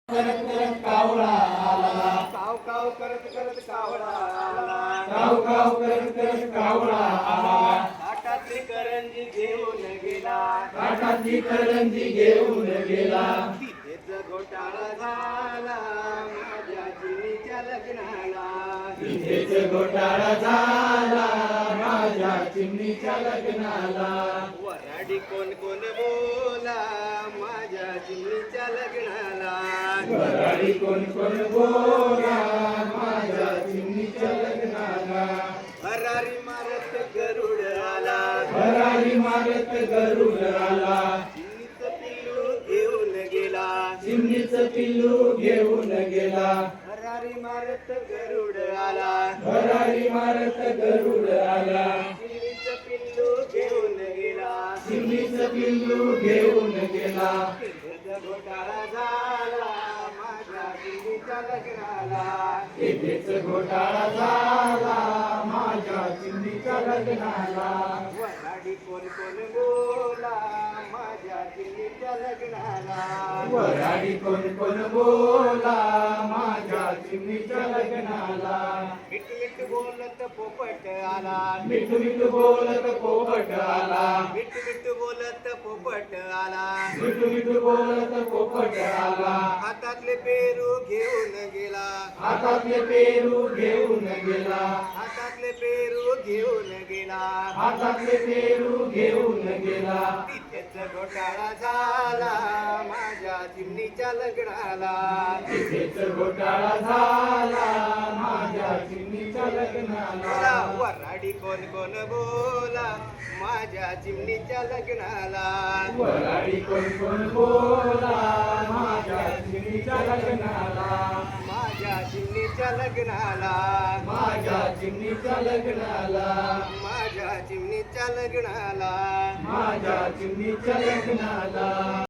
करत करत कावळा आला, काव काव करत करत कावळा आला, काव काव करत करत कावळा आला, ताटातली करंजी घेऊन गेला, ताटातली करंजी घेऊन गेला. तिथेच घोटाळा झाला माझ्या चिनीच्या लग्नाला, तिथेच घोटाळा झाला माझ्या चिमणीच्या लग्नाला. वराडी कोण कोण बोला माझ्या चिनीच्या लग्नाला, वराडी कोण कोण बोला माझ्या चिमणीच्या लग्नाला. हरारी मारत गरुड आला, भरारी मारत गरुड आला, चिनीचं पिल्लू घेऊन गेला, चिमणीचं पिल्लू घेऊन गेला. हरारी मारत गरुड आला, भरारी मारत गरुड आला, चिनीचं पिल्लू घेऊन गेला, चिमणीचं पिल्लू घेऊन गेला. तिथेच घोटाळा झाला माझ्या चिनीच्या लग्नाला, तिथेच घोटाळा झाला माझ्या चिमणीच्या लग्नाला. वराडी कोण कोण बोला माझ्या चिनीच्या लग्नाला, वराडी कोण कोण बोला माझ्या चिमणीच्या लग्नाला. मिठ मिठ बोलत पोपट आला, मिठ मिठ बोलत पोपट आला, मिठ मिठ बोलत पोपट आला, मिठ मिठ बोलत पोपट आला. हातातले पेरू घेऊन गेला, हातातले पेरू घेऊन गेला, हातातले पेरू घेऊन गेला, हातातले पेरू घेऊन गेला. तिथेच घोटाळा झाला माझ्या चिमणीच्या लग्नाला, तिथेच घोटाळा झाला माझ्या चिमणीच्या बोला लग्नाला. वराडी कोण कोण बोला माझ्या चिमणीच्या लग्नाला, वराडी कोण कोण बोला माझ्या चिमणीच्या लग्नाला. माझ्या चिमणीच्या लग्नाला, माझ्या चिमणीच्या लग्नाला, माझ्या चिमणीच्या लग्नाला. माझ्या चिमणीच्या लग्नाला.